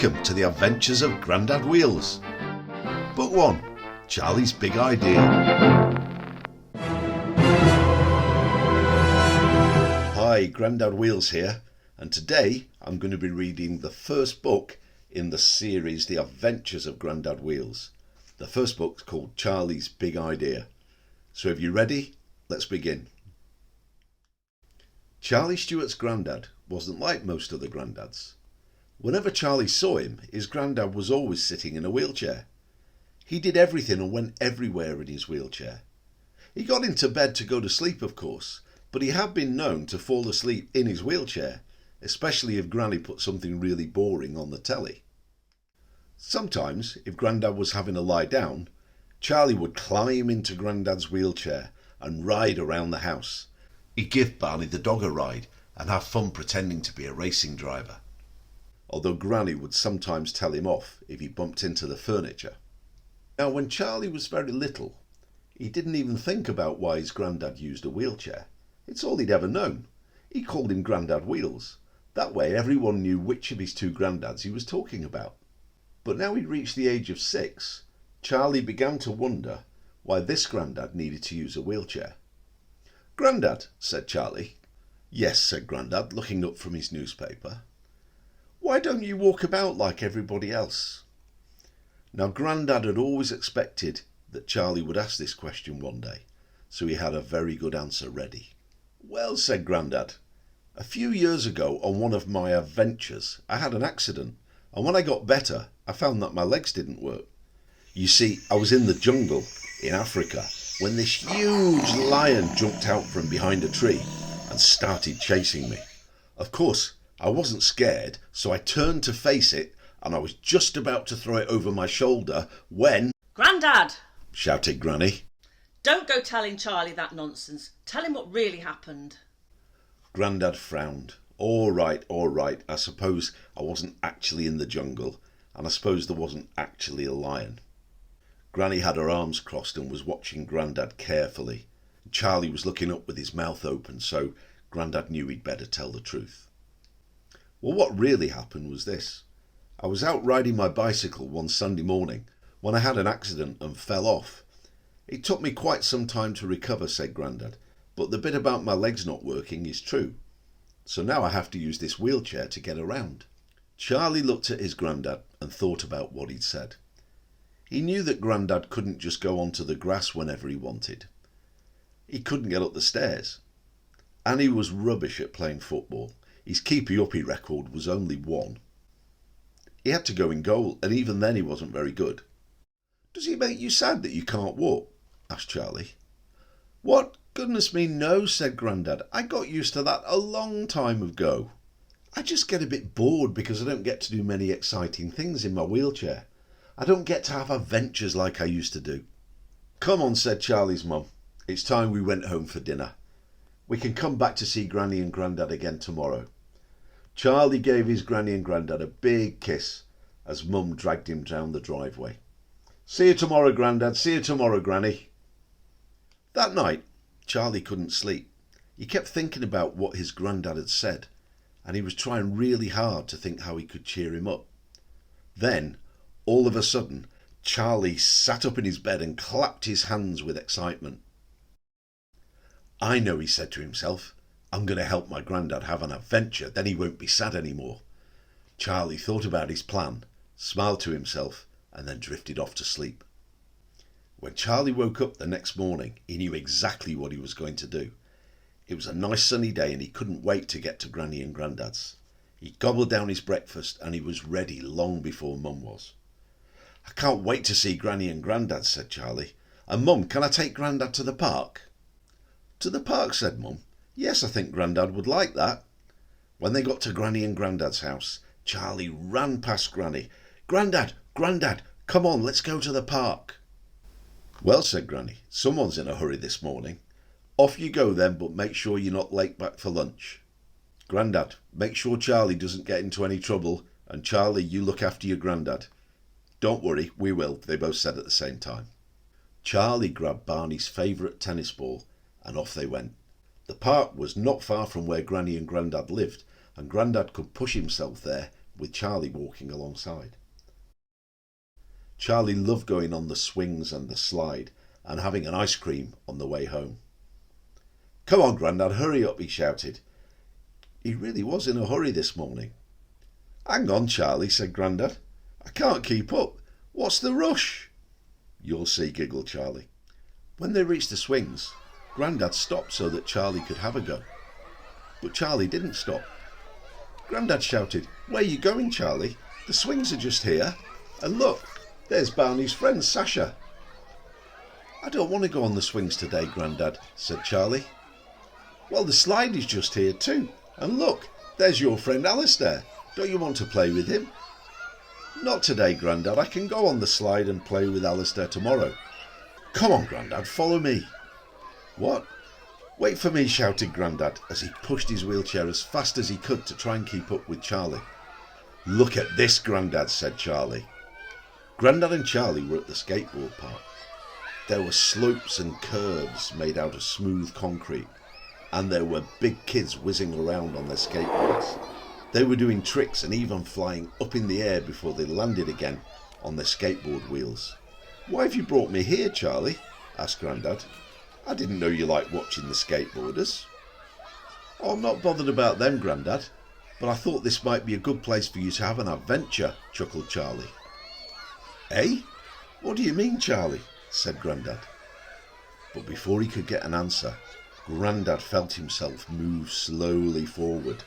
Welcome to the Adventures of Grandad Wheels. Book 1, Charlie's Big Idea. Hi, Grandad Wheels here, and today I'm going to be reading the first book in the series The Adventures of Grandad Wheels. The first book's called Charlie's Big Idea. So if you're ready, let's begin. Charlie Stewart's granddad wasn't like most other granddads. Whenever Charlie saw him, his granddad was always sitting in a wheelchair. He did everything and went everywhere in his wheelchair. He got into bed to go to sleep, of course, but he had been known to fall asleep in his wheelchair, especially if Granny put something really boring on the telly. Sometimes, if Grandad was having a lie down, Charlie would climb into Grandad's wheelchair and ride around the house. He'd give Barney the dog a ride and have fun pretending to be a racing driver, although Granny would sometimes tell him off if he bumped into the furniture. Now, when Charlie was very little, he didn't even think about why his granddad used a wheelchair. It's all he'd ever known. He called him Grandad Wheels. That way everyone knew which of his two granddads he was talking about. But now he'd reached the age of 6, Charlie began to wonder why this grandad needed to use a wheelchair. "Grandad," said Charlie. "Yes," said Grandad, looking up from his newspaper. "Why don't you walk about like everybody else?" Now, Grandad had always expected that Charlie would ask this question one day, so he had a very good answer ready. "Well," said Grandad, "a few years ago on one of my adventures, I had an accident, and when I got better, I found that my legs didn't work. You see, I was in the jungle in Africa when this huge lion jumped out from behind a tree and started chasing me. Of course, I wasn't scared, so I turned to face it, and I was just about to throw it over my shoulder when—" "Grandad!" shouted Granny. "Don't go telling Charlie that nonsense. Tell him what really happened." Grandad frowned. All right, I suppose I wasn't actually in the jungle, and I suppose there wasn't actually a lion." Granny had her arms crossed and was watching Grandad carefully. Charlie was looking up with his mouth open, so Grandad knew he'd better tell the truth. Well, what really happened was this. I was out riding my bicycle one Sunday morning when I had an accident and fell off. "It took me quite some time to recover," said Grandad, "but the bit about my legs not working is true. So now I have to use this wheelchair to get around." Charlie looked at his Grandad and thought about what he'd said. He knew that Grandad couldn't just go onto the grass whenever he wanted. He couldn't get up the stairs. And he was rubbish at playing football. His keepy-uppy record was only 1. He had to go in goal, and even then he wasn't very good. "Does it make you sad that you can't walk?" asked Charlie. "What? Goodness me, no," said Grandad. "I got used to that a long time ago. I just get a bit bored because I don't get to do many exciting things in my wheelchair. I don't get to have adventures like I used to do." "Come on," said Charlie's mum. "It's time we went home for dinner. We can come back to see Granny and Grandad again tomorrow." Charlie gave his Granny and Grandad a big kiss as Mum dragged him down the driveway. "See you tomorrow, Grandad. See you tomorrow, Granny." That night, Charlie couldn't sleep. He kept thinking about what his Grandad had said, and he was trying really hard to think how he could cheer him up. Then, all of a sudden, Charlie sat up in his bed and clapped his hands with excitement. "I know," he said to himself. "I'm going to help my Grandad have an adventure, then he won't be sad anymore." Charlie thought about his plan, smiled to himself, and then drifted off to sleep. When Charlie woke up the next morning, he knew exactly what he was going to do. It was a nice sunny day and he couldn't wait to get to Granny and Grandad's. He gobbled down his breakfast and he was ready long before Mum was. "I can't wait to see Granny and Grandad," said Charlie. "And Mum, can I take Grandad to the park?" "To the park?" said Mum. "Yes, I think Grandad would like that." When they got to Granny and Grandad's house, Charlie ran past Granny. "Grandad, Grandad, come on, let's go to the park." "Well," said Granny, "someone's in a hurry this morning. Off you go then, but make sure you're not late back for lunch. Grandad, make sure Charlie doesn't get into any trouble, and Charlie, you look after your Grandad." "Don't worry, we will," they both said at the same time. Charlie grabbed Barney's favourite tennis ball and off they went. The park was not far from where Granny and Grandad lived, and Grandad could push himself there with Charlie walking alongside. Charlie loved going on the swings and the slide and having an ice cream on the way home. "Come on, Grandad, hurry up," he shouted. He really was in a hurry this morning. "Hang on, Charlie," said Grandad. "I can't keep up. What's the rush?" "You'll see," giggled Charlie. When they reached the swings, Grandad stopped so that Charlie could have a go. But Charlie didn't stop. Grandad shouted, "Where are you going, Charlie? The swings are just here. And look, there's Barney's friend, Sasha." "I don't want to go on the swings today, Grandad," said Charlie. "Well, the slide is just here too. And look, there's your friend Alistair. Don't you want to play with him?" "Not today, Grandad. I can go on the slide and play with Alistair tomorrow." "Come on, Grandad, follow me." "What? Wait for me," shouted Grandad as he pushed his wheelchair as fast as he could to try and keep up with Charlie. "Look at this, Grandad," said Charlie. Grandad and Charlie were at the skateboard park. There were slopes and curves made out of smooth concrete, and there were big kids whizzing around on their skateboards. They were doing tricks and even flying up in the air before they landed again on their skateboard wheels. "Why have you brought me here, Charlie?" asked Grandad. "I didn't know you liked watching the skateboarders." "Oh, I'm not bothered about them, Grandad, but I thought this might be a good place for you to have an adventure," chuckled Charlie. "Eh? What do you mean, Charlie?" said Grandad. But before he could get an answer, Grandad felt himself move slowly forward.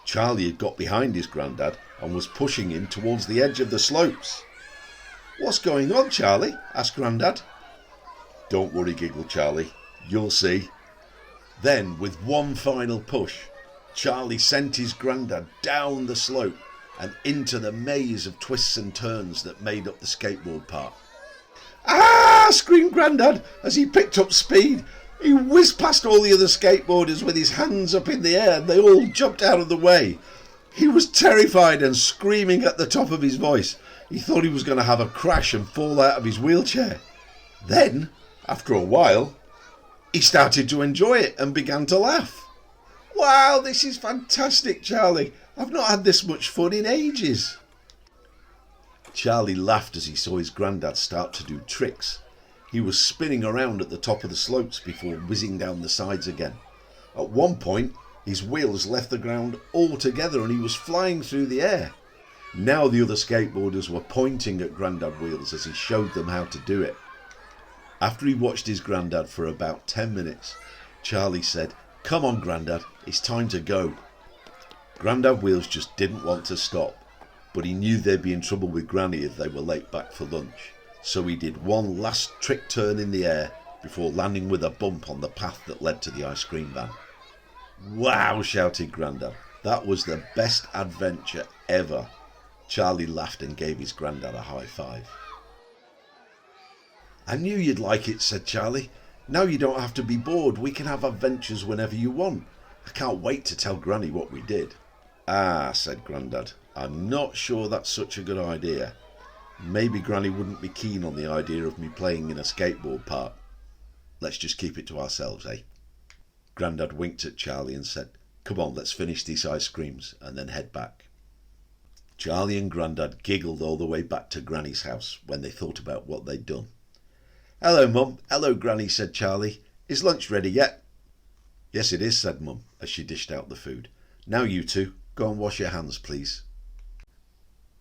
Charlie had got behind his Grandad and was pushing him towards the edge of the slopes. "What's going on, Charlie?" asked Grandad. "Don't worry," giggled Charlie. "You'll see." Then, with one final push, Charlie sent his Grandad down the slope and into the maze of twists and turns that made up the skateboard park. "Ah!" screamed Grandad as he picked up speed. He whizzed past all the other skateboarders with his hands up in the air, and they all jumped out of the way. He was terrified and screaming at the top of his voice. He thought he was going to have a crash and fall out of his wheelchair. Then, after a while, he started to enjoy it and began to laugh. "Wow, this is fantastic, Charlie. I've not had this much fun in ages." Charlie laughed as he saw his Grandad start to do tricks. He was spinning around at the top of the slopes before whizzing down the sides again. At one point, his wheels left the ground altogether and he was flying through the air. Now the other skateboarders were pointing at Grandad Wheels as he showed them how to do it. After he watched his Grandad for about 10 minutes, Charlie said, "Come on, Grandad, it's time to go." Grandad Wheels just didn't want to stop, but he knew they'd be in trouble with Granny if they were late back for lunch. So he did one last trick turn in the air before landing with a bump on the path that led to the ice cream van. "Wow," shouted Grandad. "That was the best adventure ever." Charlie laughed and gave his Grandad a high five. "I knew you'd like it," said Charlie. "Now you don't have to be bored. We can have adventures whenever you want. I can't wait to tell Granny what we did." "Ah," said Grandad, "I'm not sure that's such a good idea. Maybe Granny wouldn't be keen on the idea of me playing in a skateboard park. Let's just keep it to ourselves, eh?" Grandad winked at Charlie and said, "Come on, let's finish these ice creams and then head back." Charlie and Grandad giggled all the way back to Granny's house when they thought about what they'd done. "Hello, Mum." "Hello, Granny," said Charlie. "Is lunch ready yet?" "Yes, it is," said Mum as she dished out the food. "Now you two, go and wash your hands, please."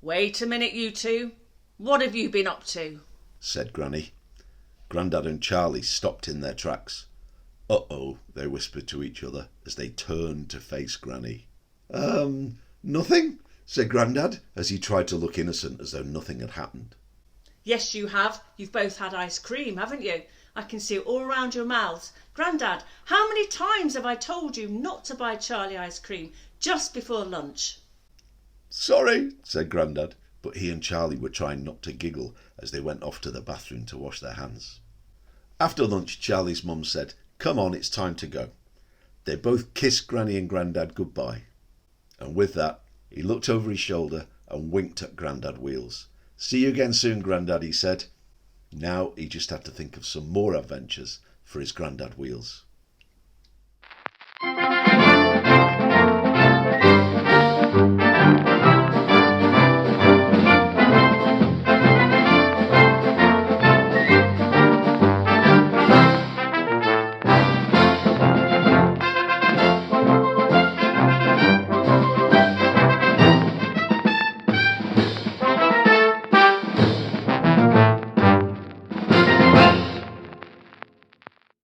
"Wait a minute, you two. What have you been up to?" said Granny. Grandad and Charlie stopped in their tracks. "Uh-oh," they whispered to each other as they turned to face Granny. Nothing," said Grandad as he tried to look innocent as though nothing had happened. "Yes, you have. You've both had ice cream, haven't you? I can see it all around your mouths. Grandad, how many times have I told you not to buy Charlie ice cream just before lunch?" "Sorry," said Grandad, but he and Charlie were trying not to giggle as they went off to the bathroom to wash their hands. After lunch, Charlie's mum said, "Come on, it's time to go." They both kissed Granny and Grandad goodbye. And with that, he looked over his shoulder and winked at Grandad Wheels. "See you again soon, Grandad," he said. Now he just had to think of some more adventures for his Grandad Wheels.